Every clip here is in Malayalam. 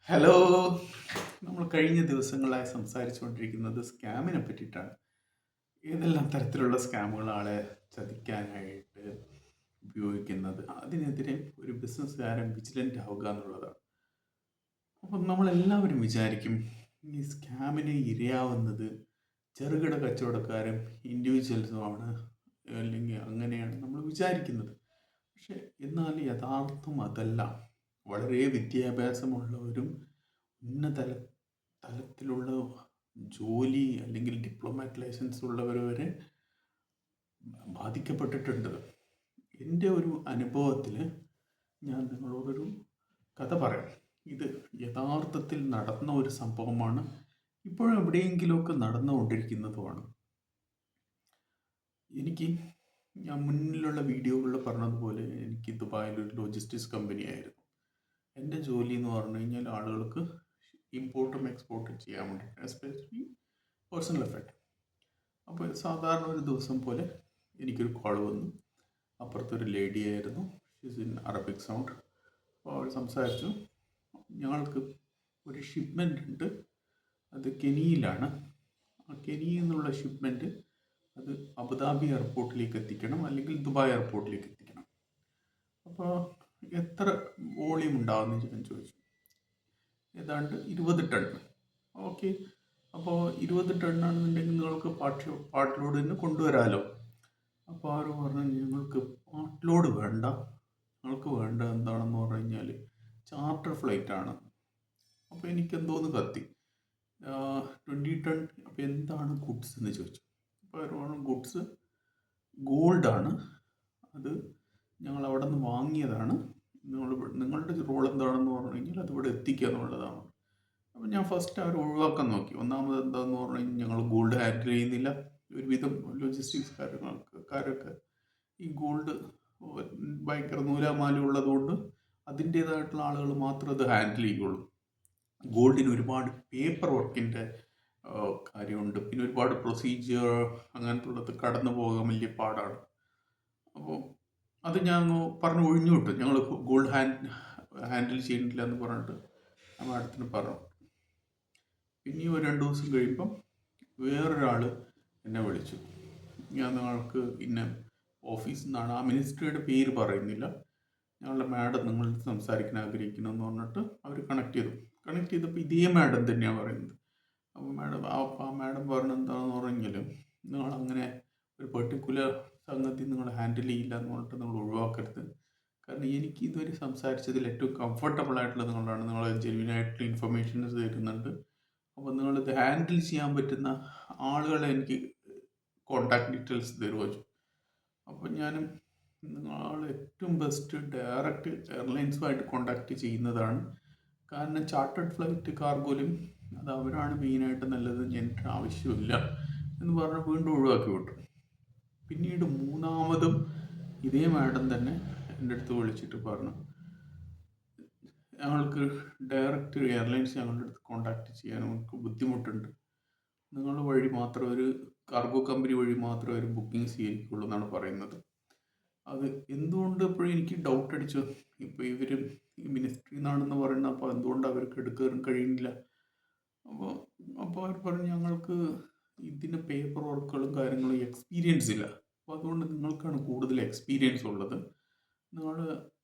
ഹലോ. നമ്മൾ കഴിഞ്ഞ ദിവസങ്ങളായി സംസാരിച്ചുകൊണ്ടിരിക്കുന്നത് സ്കാമിനെ പറ്റിയിട്ടാണ്. ഏതെല്ലാം തരത്തിലുള്ള സ്കാമുകൾ ആളെ ചതിക്കാനായിട്ട് ഉപയോഗിക്കുന്നത്, അതിനെതിരെ ഒരു ബിസിനസ്സുകാരൻ വിജിലൻ്റ് ആവുക എന്നുള്ളതാണ്. അപ്പം നമ്മളെല്ലാവരും വിചാരിക്കും ഈ സ്കാമിന് ഇരയാവുന്നത് ചെറുകിട കച്ചവടക്കാരും ഇൻഡിവിജ്വൽസുമാണ്, അല്ലെങ്കിൽ അങ്ങനെയാണ് നമ്മൾ വിചാരിക്കുന്നത്. പക്ഷെ എന്നാൽ യഥാർത്ഥം അതല്ല. വളരെ വിദ്യാഭ്യാസമുള്ളവരും ഉന്നത തലത്തിലുള്ള ജോലി അല്ലെങ്കിൽ ഡിപ്ലോമാറ്റ് ലൈസൻസ് ഉള്ളവർ വരെ ബാധിക്കപ്പെട്ടിട്ടുണ്ട്. എൻ്റെ ഒരു അനുഭവത്തിൽ ഞാൻ നിങ്ങളോടൊരു കഥ പറയാം. ഇത് യഥാർത്ഥത്തിൽ നടന്ന ഒരു സംഭവമാണ്, ഇപ്പോഴും എവിടെയെങ്കിലുമൊക്കെ നടന്നുകൊണ്ടിരിക്കുന്നതുമാണ്. ഞാൻ മുന്നിലുള്ള വീഡിയോകളിൽ പറഞ്ഞതുപോലെ എനിക്ക് ദുബായിലൊരു ലോജിസ്റ്റിക്സ് കമ്പനിയായിരുന്നു. എൻ്റെ ജോലി എന്ന് പറഞ്ഞു കഴിഞ്ഞാൽ ആളുകൾക്ക് ഇമ്പോർട്ടും എക്സ്പോർട്ടും ചെയ്യാൻ വേണ്ടിയിട്ട്, എസ്പെഷ്യലി പേഴ്സണൽ എഫക്റ്റ്. അപ്പോൾ സാധാരണ ഒരു ദിവസം പോലെ എനിക്കൊരു കോൾ വന്നു. അപ്പുറത്തൊരു ലേഡി ആയിരുന്നു, ഷീസ് ഇൻ അറബിക് സൗണ്ട്. അപ്പോൾ അവൾ സംസാരിച്ചു, ഞങ്ങൾക്ക് ഒരു ഷിപ്മെൻ്റ് ഉണ്ട്, അത് കെനിയിലാണ്. ആ കെനിയിൽ നിന്നുള്ള ഷിപ്മെൻറ്റ് അത് അബുദാബി എയർപോർട്ടിലേക്ക് എത്തിക്കണം, അല്ലെങ്കിൽ ദുബായ് എയർപോർട്ടിലേക്ക് എത്തിക്കണം. അപ്പോൾ എത്ര വോളിയം ഉണ്ടാകുമെന്ന് ഞാൻ ചോദിച്ചു. ഏതാണ്ട് 20 ടൺ. ഓക്കെ, അപ്പോൾ 20 ടണ്ണാണെന്നുണ്ടെങ്കിൽ നിങ്ങൾക്ക് പാർട്ട് ലോഡ് തന്നെ കൊണ്ടുവരാമല്ലോ. അപ്പോൾ അവർ പറഞ്ഞു, ഞങ്ങൾക്ക് പാർട്ട് ലോഡ് വേണ്ട, ഞങ്ങൾക്ക് വേണ്ട എന്താണെന്ന് പറഞ്ഞു കഴിഞ്ഞാൽ ചാർട്ടർ ഫ്ലൈറ്റാണ്. അപ്പോൾ എനിക്കെന്തോന്ന് കത്തി. 20 ടൺ, അപ്പോൾ എന്താണ് ഗുഡ്സ് എന്ന് ചോദിച്ചു. അപ്പോൾ അവർ പറഞ്ഞു, ഗുഡ്സ് ഗോൾഡാണ്, അത് ഞങ്ങൾ അവിടെ നിന്ന് വാങ്ങിയതാണ്, നിങ്ങളുടെ റോൾ എന്താണെന്ന് പറഞ്ഞു കഴിഞ്ഞാൽ അതിവിടെ എത്തിക്കുക എന്നുള്ളതാണ്. അപ്പോൾ ഞാൻ ഫസ്റ്റ് അവർ ഒഴിവാക്കാൻ നോക്കി. ഒന്നാമത് എന്താണെന്ന് പറഞ്ഞു കഴിഞ്ഞാൽ ഞങ്ങൾ ഗോൾഡ് ഹാൻഡിൽ ചെയ്യുന്നില്ല. ഒരുവിധം ലോജിസ്റ്റിക്സ് കാരൊക്കെ ഈ ഗോൾഡ് ഭയങ്കര നൂലാമാല ഉള്ളതുകൊണ്ട് അതിൻ്റേതായിട്ടുള്ള ആളുകൾ മാത്രം അത് ഹാൻഡിൽ ചെയ്യുള്ളൂ. ഗോൾഡിന് ഒരുപാട് പേപ്പർ വർക്കിൻ്റെ കാര്യമുണ്ട്, പിന്നെ ഒരുപാട് പ്രൊസീജിയർ അങ്ങനത്തെ ഉള്ളത് കടന്നു പോകാൻ വലിയ പാടാണ്. അപ്പോൾ അത് ഞാൻ പറഞ്ഞ് ഒഴിഞ്ഞു വിട്ടു. ഞങ്ങൾ ഗോൾഡ് ഹാൻഡിൽ ചെയ്യുന്നില്ല എന്ന് പറഞ്ഞിട്ട് ആ മാഡത്തിന് പറഞ്ഞു. പിന്നെയും ഒരു 2 ദിവസം കഴിയുമ്പം വേറൊരാൾ എന്നെ വിളിച്ചു. ഞാൻ നിങ്ങൾക്ക് ഇന്ന ഓഫീസിൽ നിന്നാണ്, ആ മിനിസ്ട്രിയുടെ പേര് പറയുന്നില്ല, ഞങ്ങളുടെ മാഡം നിങ്ങൾ സംസാരിക്കാൻ ആഗ്രഹിക്കുന്നു എന്ന് പറഞ്ഞിട്ട് അവർ കണക്ട് ചെയ്തപ്പോൾ ഇതേ മാഡം തന്നെയാണ് പറയുന്നത്. അപ്പോൾ ആ മാഡം പറഞ്ഞത് എന്താണെന്ന് പറഞ്ഞെങ്കിൽ, നിങ്ങളങ്ങനെ ഒരു പെർട്ടിക്കുലർ സംഗതി നിങ്ങൾ ഹാൻഡിൽ ചെയ്യില്ല എന്ന് പറഞ്ഞിട്ട് നിങ്ങൾ ഒഴിവാക്കരുത്. കാരണം എനിക്ക് ഇതുവരെ സംസാരിച്ചതിൽ ഏറ്റവും കംഫർട്ടബിൾ ആയിട്ടുള്ള നിങ്ങളാണ്, നിങ്ങൾ ജെന്യുവനായിട്ടുള്ള ഇൻഫർമേഷൻസ് തരുന്നുണ്ട്. അപ്പോൾ നിങ്ങളിത് ഹാൻഡിൽ ചെയ്യാൻ പറ്റുന്ന ആളുകളെ എനിക്ക് കോണ്ടാക്ട് ഡീറ്റെയിൽസ് തരുമോ. അപ്പോൾ ഞാനും നിങ്ങൾ ഏറ്റവും ബെസ്റ്റ് ഡയറക്റ്റ് എയർലൈൻസുമായിട്ട് കോണ്ടാക്ട് ചെയ്യുന്നതാണ്. കാരണം ചാർട്ടേഡ് ഫ്ലൈറ്റ് കാർഗോയിലും അത് അവരാണ് മെയിനായിട്ട് നല്ലത്, എനിക്ക് ആവശ്യമില്ല എന്ന് പറഞ്ഞ് വീണ്ടും ഒഴിവാക്കി വിട്ടു. പിന്നീട് മൂന്നാമതും ഇതേ മാഡം തന്നെ എൻ്റെ അടുത്ത് വിളിച്ചിട്ട് പറഞ്ഞു, ഞങ്ങൾക്ക് ഡയറക്റ്റ് എയർലൈൻസ് ഞങ്ങളുടെ അടുത്ത് കോണ്ടാക്ട് ചെയ്യാൻ നമുക്ക് ബുദ്ധിമുട്ടുണ്ട്, നിങ്ങൾ വഴി മാത്രം ഒരു കാർഗോ കമ്പനി വഴി മാത്രമേ ഒരു ബുക്കിംഗ് സ്വീകരിക്കുള്ളൂ എന്നാണ് പറയുന്നത്. അത് എന്തുകൊണ്ട് എപ്പോഴും എനിക്ക് ഡൗട്ട് അടിച്ചു. ഇപ്പോൾ ഇവർ ഈ മിനിസ്ട്രി എന്നാണെന്ന് പറയുന്നത്, അപ്പോൾ എന്തുകൊണ്ട് അവർക്ക് എടുക്കാൻ കഴിയുന്നില്ല. അപ്പോൾ അവർ പറഞ്ഞു, ഞങ്ങൾക്ക് ഇതിന് പേപ്പർ വർക്കുകളും കാര്യങ്ങളും എക്സ്പീരിയൻസ് ഇല്ല, അപ്പോൾ അതുകൊണ്ട് നിങ്ങൾക്കാണ് കൂടുതൽ എക്സ്പീരിയൻസ് ഉള്ളത്,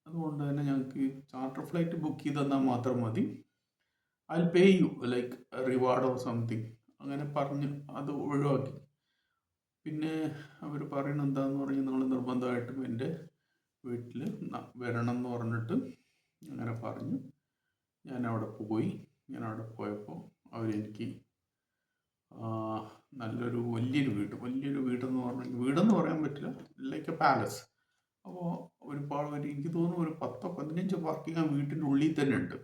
അതുകൊണ്ട് തന്നെ ഞങ്ങൾക്ക് ചാർട്ടർ ഫ്ലൈറ്റ് ബുക്ക് ചെയ്ത് തന്നാൽ മാത്രം മതി, I will pay you like reward or something അങ്ങനെ പറഞ്ഞ് അത് ഒഴിവാക്കി. പിന്നെ അവർ പറയുന്നത് എന്താണെന്ന് പറഞ്ഞാൽ, നിങ്ങൾ നിർബന്ധമായിട്ടും എൻ്റെ വീട്ടിൽ വരണം എന്ന് പറഞ്ഞിട്ട് അങ്ങനെ പറഞ്ഞു. ഞാൻ അവിടെ പോയപ്പോൾ അവരെനിക്ക് വലിയൊരു വീടെന്ന് പറഞ്ഞാൽ വീടെന്ന് പറയാൻ പറ്റില്ല, ലൈക്ക് എ പാലസ്. അപ്പോൾ എനിക്ക് തോന്നുന്നു ഒരു 10-15 പാർക്കിംഗ് ആ വീട്ടിൻ്റെ ഉള്ളിൽ തന്നെ ഉണ്ട്.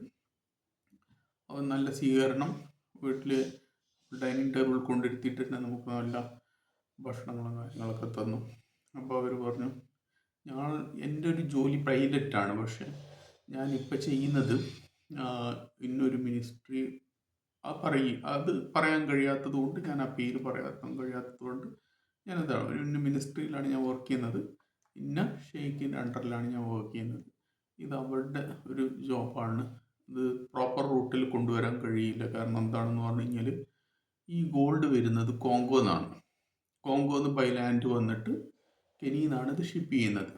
അപ്പോൾ നല്ല സ്വീകരണം, വീട്ടിൽ ഡൈനിങ് ടേബിൾ കൊണ്ടിരുത്തിയിട്ട് തന്നെ നമുക്ക് നല്ല ഭക്ഷണങ്ങളും കാര്യങ്ങളൊക്കെ തന്നു. അപ്പോൾ അവർ പറഞ്ഞു, എൻ്റെ ഒരു ജോലി പ്രൈവറ്റാണ്, പക്ഷേ ഞാനിപ്പോൾ ചെയ്യുന്നത് ഇന്നൊരു മിനിസ്ട്രി അത് പറയാൻ കഴിയാത്തത് കൊണ്ട്, ഞാൻ ആ പേര് പറയാൻ കഴിയാത്തത് കൊണ്ട് ഞാനതാണ് ഒരു ഇന്ന മിനിസ്ട്രിയിലാണ് ഞാൻ വർക്ക് ചെയ്യുന്നത്, ഇന്ന ഷെയ്ഖിൻ്റെ അണ്ടറിലാണ് ഞാൻ വർക്ക് ചെയ്യുന്നത്, ഇത് അവരുടെ ഒരു ജോബാണ്, ഇത് പ്രോപ്പർ റൂട്ടിൽ കൊണ്ടുവരാൻ കഴിയില്ല. കാരണം എന്താണെന്ന് പറഞ്ഞു കഴിഞ്ഞാൽ ഈ ഗോൾഡ് വരുന്നത് കോങ്കോ എന്നാണ്. കോങ്കോ എന്ന് ബൈ ലാൻഡ് വന്നിട്ട് കെനിയിൽ നിന്നാണ് ഇത് ഷിപ്പ് ചെയ്യുന്നത്.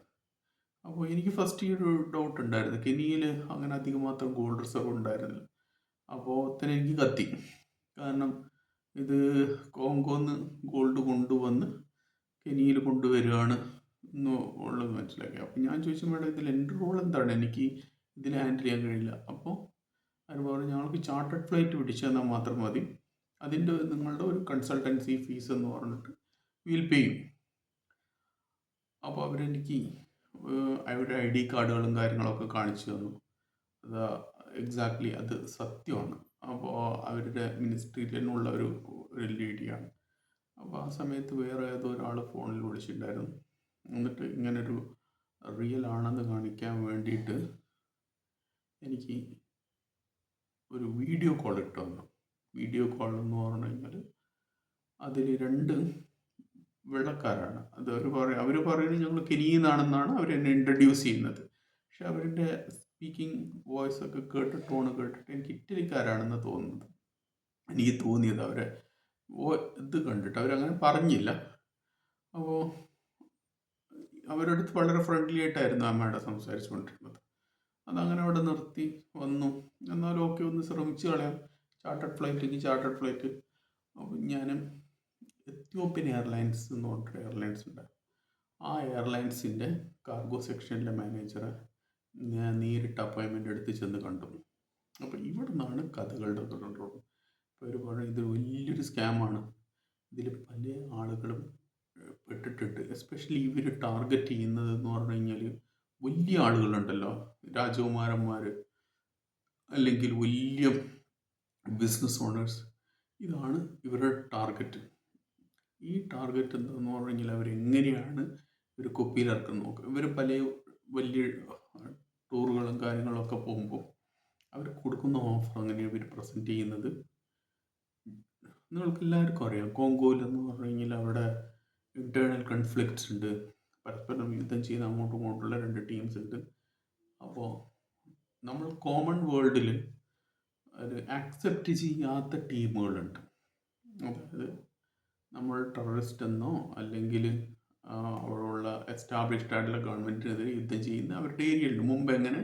അപ്പോൾ എനിക്ക് ഫസ്റ്റ് ഈ ഒരു ഡൗട്ട് ഉണ്ടായിരുന്നു, കെനിയിൽ അങ്ങനെ അധികം മാത്രം ഗോൾഡ് റിസർവ് ഉണ്ടായിരുന്നില്ല. അപ്പോൾ തന്നെ എനിക്ക് കത്തി. കാരണം ഇത് കോങ്കോന്ന് ഗോൾഡ് കൊണ്ടുവന്ന് കെനിയിൽ കൊണ്ടുവരികയാണ് എന്ന് ഉള്ളത് മനസ്സിലാക്കി. അപ്പോൾ ഞാൻ ചോദിച്ചു, മേഡം ഇതിൽ എൻ്റെ റോൾ എന്താണ്, എനിക്ക് ഇതിൽ ഹാൻഡിൽ ചെയ്യാൻ കഴിയില്ല. അപ്പോൾ അവർ പറഞ്ഞു, ഞങ്ങൾക്ക് ചാർട്ടേഡ് ഫ്ലൈറ്റ് പിടിച്ചു തന്നാൽ മാത്രം മതി, അതിൻ്റെ നിങ്ങളുടെ ഒരു കൺസൾട്ടൻസി ഫീസ് എന്ന് പറഞ്ഞിട്ട് വിൽ പേ ചെയ്യും. അപ്പോൾ അവരെനിക്ക് അവരുടെ ID കാർഡുകളും കാര്യങ്ങളൊക്കെ കാണിച്ചു തന്നു. അത് എക്സാക്ട്ലി അത് സത്യമാണ്. അപ്പോൾ അവരുടെ മിനിസ്ട്രിയിൽ നിന്നുള്ള ഒരു ലേഡിയാണ്. അപ്പോൾ ആ സമയത്ത് വേറെ ഏതോ ഒരാൾ ഫോണിൽ വിളിച്ചിട്ടുണ്ടായിരുന്നു. എന്നിട്ട് ഇങ്ങനൊരു റിയൽ ആണെന്ന് കാണിക്കാൻ വേണ്ടിയിട്ട് എനിക്ക് ഒരു വീഡിയോ കോൾ ഇട്ട് തന്നു. വീഡിയോ കോൾ എന്ന് പറഞ്ഞു കഴിഞ്ഞാൽ അതിൽ 2 വെള്ളക്കാരാണ്. അത് അവർ പറയുന്നത് ഞങ്ങൾ കെനിയിൽ നിന്നാണെന്നാണ് അവർ എന്നെ ഇൻട്രൊഡ്യൂസ് ചെയ്യുന്നത്. പക്ഷെ അവരുടെ സ്പീക്കിംഗ് വോയിസ് ഒക്കെ കേട്ട് ടോണ് കേട്ടിട്ട് എനിക്ക് ഇറ്റലിക്കാരാണെന്ന് തോന്നുന്നത്. എനിക്ക് തോന്നിയത് അവരെ ഇത് കണ്ടിട്ട് അവരങ്ങനെ പറഞ്ഞില്ല. അപ്പോൾ അവരുടെ അടുത്ത് വളരെ ഫ്രണ്ട്ലി ആയിട്ടായിരുന്നു ആ മേഡം സംസാരിച്ചുകൊണ്ടിരുന്നത്. അതങ്ങനെ അവിടെ നിർത്തി വന്നു. എന്നാലും ഓക്കെ, ഒന്ന് ശ്രമിച്ചു കളയാം, ചാർട്ടേഡ് ഫ്ലൈറ്റ്. അപ്പോൾ ഞാൻ എത്യോപ്യൻ എയർലൈൻസ് എന്ന് പറഞ്ഞിട്ട് എയർലൈൻസ് ഉണ്ട്. ആ എയർലൈൻസിൻ്റെ കാർഗോ സെക്ഷനിലെ മാനേജറെ ഞാൻ നേരിട്ട് അപ്പോയിൻമെൻ്റ് എടുത്ത് ചെന്ന് കണ്ടു. അപ്പോൾ ഇവിടെ നിന്നാണ് കഥകളുടെ തുടർന്നത്. അപ്പോൾ അവർ പറഞ്ഞു, ഇത് വലിയൊരു സ്കാമാണ്, ഇതിൽ പല ആളുകളും പെട്ടിട്ടുണ്ട്. എസ്പെഷ്യലി ഇവർ ടാർഗറ്റ് ചെയ്യുന്നത് എന്ന് പറഞ്ഞു കഴിഞ്ഞാൽ വലിയ ആളുകളുണ്ടല്ലോ, രാജകുമാരന്മാർ അല്ലെങ്കിൽ വലിയ ബിസിനസ് ഓണേഴ്സ്, ഇതാണ് ഇവരുടെ ടാർഗറ്റ്. ഈ ടാർഗറ്റ് എന്താണെന്ന് പറഞ്ഞു കഴിഞ്ഞാൽ അവരെങ്ങനെയാണ് ഇവർ കുപ്പിയിലിറക്കുന്നത് നോക്കുക. ഇവർ പല വലിയ ടൂറുകളും കാര്യങ്ങളൊക്കെ പോകുമ്പോൾ അവർ കൊടുക്കുന്ന ഓഫർ അങ്ങനെയാണ് ഇവർ പ്രസൻറ്റ് ചെയ്യുന്നത്. നിങ്ങൾക്ക് എല്ലാവർക്കും അറിയാം, കോങ്കോയിൽ എന്ന് പറഞ്ഞു കഴിഞ്ഞാൽ അവിടെ ഇൻറ്റേർണൽ കൺഫ്ലിക്ട്സ് ഉണ്ട്, പരസ്പരം യുദ്ധം ചെയ്യുന്ന അങ്ങോട്ടും ഇങ്ങോട്ടുള്ള 2 ടീംസ് ഉണ്ട്. അപ്പോൾ നമ്മൾ കോമൺ വേൾഡിൽ അത് ആക്സെപ്റ്റ് ചെയ്യാത്ത ടീമുകളുണ്ട്. അതായത് നമ്മൾ ടെററിസ്റ്റ് എന്നോ അല്ലെങ്കിൽ അവിടെയുള്ള എസ്റ്റാബ്ലിഷ്ഡ് ആയിട്ടുള്ള ഗവൺമെൻറ്റിനെതിരെ യുദ്ധം ചെയ്യുന്ന അവരുടെ ഏരിയയിലുണ്ട്. മുമ്പ് എങ്ങനെ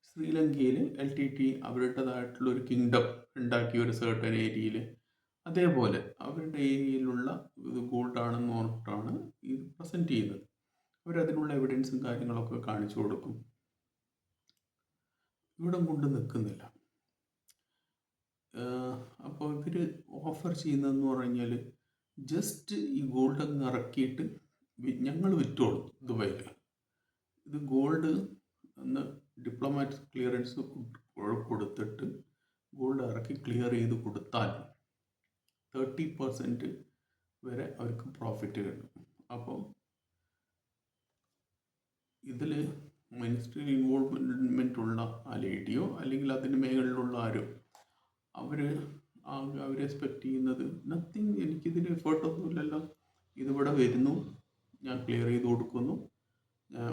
ശ്രീലങ്കയിൽ LTT അവരുടേതായിട്ടുള്ളൊരു കിങ്ഡം ഉണ്ടാക്കിയ ഒരു സർട്ടൻ ഏരിയയിൽ, അതേപോലെ അവരുടെ ഏരിയയിലുള്ള ഇത് ഗോൾഡാണെന്ന് പറഞ്ഞിട്ടാണ് ഇത് പ്രസൻറ്റ് ചെയ്യുന്നത്. അവരതിനുള്ള എവിഡൻസും കാര്യങ്ങളൊക്കെ കാണിച്ചു കൊടുക്കും. ഇവിടെ കൊണ്ട് നിൽക്കുന്നില്ല. അപ്പോൾ ഇവർ ഓഫർ ചെയ്യുന്നതെന്ന് പറഞ്ഞു കഴിഞ്ഞാൽ ജസ്റ്റ് ഈ ഗോൾഡ് അങ്ങ് ഇറക്കിയിട്ട് ഞങ്ങൾ വിറ്റോളും ദുബായിൽ. ഇത് ഗോൾഡ് എന്ന് ഡിപ്ലോമാറ്റിക് ക്ലിയറൻസ് കൊടുത്തിട്ട് ഗോൾഡ് ഇറക്കി ക്ലിയർ ചെയ്ത് കൊടുത്താൽ 30% വരെ അവർക്ക് പ്രോഫിറ്റ് കിട്ടും. അപ്പം ഇതിൽ മിനിസ്ട്രിയൽ ഇൻവോൾവ്മെൻ്റ് ഉള്ള ആ ലേഡിയോ അല്ലെങ്കിൽ അതിന് മേഖലയിലുള്ള ആരോ അവർ എക്സ്പെക്റ്റ് ചെയ്യുന്നത് നത്തിങ്, എനിക്കിതിന് എഫേർട്ടൊന്നുമില്ലല്ലോ, ഇതിവിടെ വരുന്നു, ഞാൻ ക്ലിയർ ചെയ്ത് കൊടുക്കുന്നു, ഞാൻ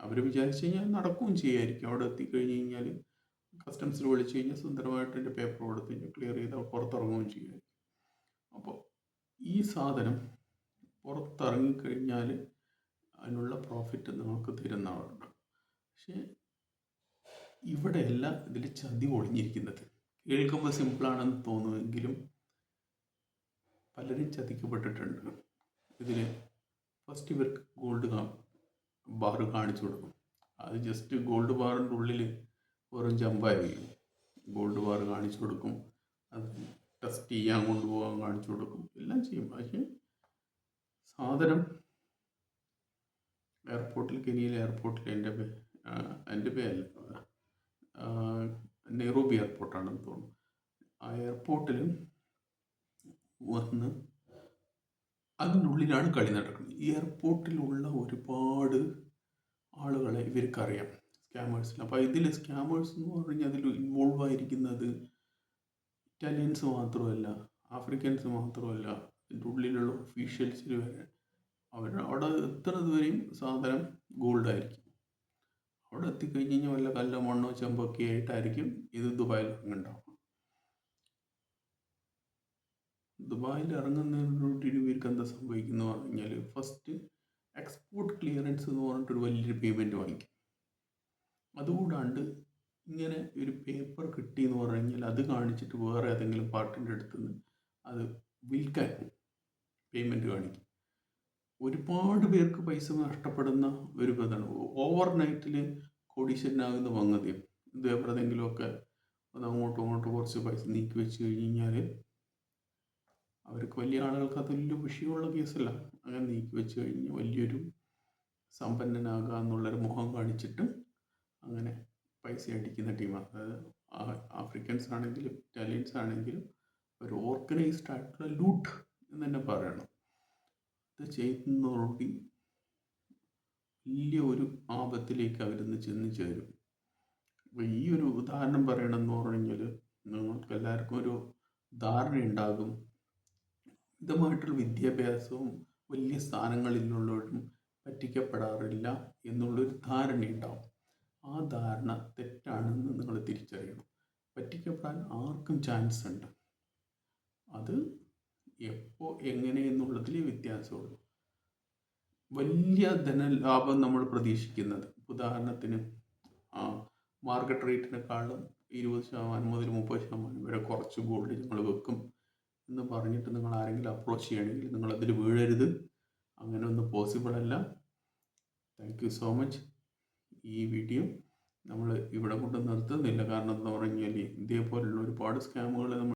അവർ വിചാരിച്ചു കഴിഞ്ഞാൽ നടക്കുകയും ചെയ്യായിരിക്കും. അവിടെ എത്തിക്കഴിഞ്ഞ് കഴിഞ്ഞാൽ കസ്റ്റംസിൽ വിളിച്ചു കഴിഞ്ഞാൽ സുന്ദരമായിട്ട് എൻ്റെ പേപ്പർ കൊടുത്ത് കഴിഞ്ഞാൽ ക്ലിയർ ചെയ്ത് പുറത്തിറങ്ങുകയും ചെയ്യുമായിരിക്കും. അപ്പോൾ ഈ സാധനം പുറത്തിറങ്ങിക്കഴിഞ്ഞാൽ അതിനുള്ള പ്രോഫിറ്റ് നമുക്ക് തരുന്നവരുണ്ട്. പക്ഷേ ഇവിടെയല്ല ഇതിൽ ചതി ഒളിഞ്ഞിരിക്കുന്നത്. കേൾക്കുമ്പോൾ സിമ്പിളാണെന്ന് തോന്നുമെങ്കിലും പലരും ചതിക്കപ്പെട്ടിട്ടുണ്ട്. ഇതിൽ ഫസ്റ്റ് ഇവർക്ക് ഗോൾഡ് ബാർ കാണിച്ചു കൊടുക്കും. അത് ജസ്റ്റ് ഗോൾഡ് ബാറിൻ്റെ ഉള്ളിൽ വെറും ജമ്പായിരിക്കും. ഗോൾഡ് ബാർ കാണിച്ചു കൊടുക്കും, അത് ടെസ്റ്റ് ചെയ്യാൻ കൊണ്ടുപോകാൻ കാണിച്ചു കൊടുക്കും, എല്ലാം ചെയ്യും. പക്ഷേ സാധനം എയർപോർട്ടിൽ, കെനിയിലെ എയർപോർട്ടിൽ, എൻ്റെ പേരല്ല, നെയ്റോബി എയർപോർട്ടാണെന്ന് തോന്നുന്നു, ആ എയർപോർട്ടിൽ വന്ന് അതിനുള്ളിലാണ് കളി നടക്കുന്നത്. ഈ എയർപോർട്ടിലുള്ള ഒരുപാട് ആളുകളെ ഇവർക്കറിയാം, സ്കാമേഴ്സിന്. അപ്പോൾ ഇതിൽ സ്കാമേഴ്സ് എന്ന് പറഞ്ഞു കഴിഞ്ഞാൽ അതിൽ ഇൻവോൾവ് ആയിരിക്കുന്നത് ഇറ്റാലിയൻസ് മാത്രമല്ല, ആഫ്രിക്കൻസ് മാത്രമല്ല, ഇതിൻ്റെ ഉള്ളിലുള്ള ഒഫീഷ്യൽസിൽ വരെ. അവിടെ എത്തുന്നത് വരെയും സാധനം ഗോൾഡായിരിക്കും. അവിടെ എത്തിക്കഴിഞ്ഞ് കഴിഞ്ഞാൽ വല്ല കല്ലോ മണ്ണോ ചെമ്പൊക്കെ ആയിട്ടായിരിക്കും ഇത് ദുബായിൽ ഇറങ്ങുന്നുണ്ടാവും. ദുബായിൽ ഇറങ്ങുന്നതിനോട് ഇവർക്ക് എന്താ സംഭവിക്കുന്നു പറഞ്ഞു കഴിഞ്ഞാൽ ഫസ്റ്റ് എക്സ്പോർട്ട് ക്ലിയറൻസ് എന്ന് പറഞ്ഞിട്ടൊരു വലിയൊരു പേയ്മെൻറ്റ് വാങ്ങിക്കും. അതുകൂടാണ്ട് ഇങ്ങനെ ഒരു പേപ്പർ കിട്ടി എന്ന് പറഞ്ഞു കഴിഞ്ഞാൽ അത് കാണിച്ചിട്ട് വേറെ ഏതെങ്കിലും പാർട്ടിൻ്റെ അടുത്ത് നിന്ന് അത് വിൽക്കാൻ പേയ്മെൻറ്റ് കാണിക്കും. ഒരുപാട് പേർക്ക് പൈസ നഷ്ടപ്പെടുന്ന ഒരു ഇതാണ്. ഓവർ നൈറ്റിൽ കോടീശ്വരനാകുന്ന വങ്ങതിയും ഇത് എവിടെയെങ്കിലുമൊക്കെ അത് അങ്ങോട്ടും ഇങ്ങോട്ടും കുറച്ച് പൈസ നീക്കി വെച്ച് കഴിഞ്ഞാൽ അവർക്ക് വലിയ ആളുകൾക്ക് അത് വലിയ വിഷയമുള്ള കേസല്ല. അങ്ങനെ നീക്കി വെച്ച് കഴിഞ്ഞ് വലിയൊരു സമ്പന്നനാകുക എന്നുള്ളൊരു മുഖം കാണിച്ചിട്ട് അങ്ങനെ പൈസ അടിക്കുന്ന ടീമാണ്. അതായത് ആഫ്രിക്കൻസ് ആണെങ്കിലും ഇറ്റാലിയൻസ് ആണെങ്കിലും ഒരു ഓർഗനൈസ്ഡ് ആയിട്ടുള്ള ലൂട്ട് എന്ന് തന്നെ പറയണം. ഇത് ചെയ്യുന്നതോടുകൂടി വലിയ ഒരു ആപത്തിലേക്ക് അവരിന്ന് ചെന്ന് ചേരും. അപ്പോൾ ഈ ഒരു ഉദാഹരണം പറയണമെന്ന് പറഞ്ഞു കഴിഞ്ഞാൽ നിങ്ങൾക്ക് എല്ലാവർക്കും ഒരു ധാരണയുണ്ടാകും. മിതമായിട്ടുള്ള വിദ്യാഭ്യാസവും വലിയ സ്ഥാനങ്ങളിലുള്ളവരും പറ്റിക്കപ്പെടാറില്ല എന്നുള്ളൊരു ധാരണയുണ്ടാവും. ആ ധാരണ തെറ്റാണെന്ന് നിങ്ങൾ തിരിച്ചറിയണം. പറ്റിക്കപ്പെടാൻ ആർക്കും ചാൻസ് ഉണ്ട്. അത് എപ്പോൾ എങ്ങനെ എന്നുള്ളതിൽ വ്യത്യാസമുള്ളൂ. വലിയ ധനലാഭം നമ്മൾ പ്രതീക്ഷിക്കുന്നത് ഉദാഹരണത്തിന് മാർക്കറ്റ് റേറ്റിനെക്കാളും 20% മുതൽ 30% വരെ കുറച്ച് ഗോൾഡ് ഞങ്ങൾ വെക്കും എന്ന് പറഞ്ഞിട്ട് നിങ്ങൾ ആരെങ്കിലും അപ്രോച്ച് ചെയ്യണമെങ്കിൽ നിങ്ങളതിൽ വീഴരുത്. അങ്ങനെ ഒന്നും പോസിബിൾ അല്ല. Thank you so much. ഈ വീഡിയോ നമ്മൾ ഇവിടെ കൊണ്ട് നിർത്തുന്നില്ല. കാരണം എന്ന് പറഞ്ഞു കഴിഞ്ഞാൽ ഇതേപോലുള്ള ഒരുപാട് സ്കാമുകൾ നമ്മൾ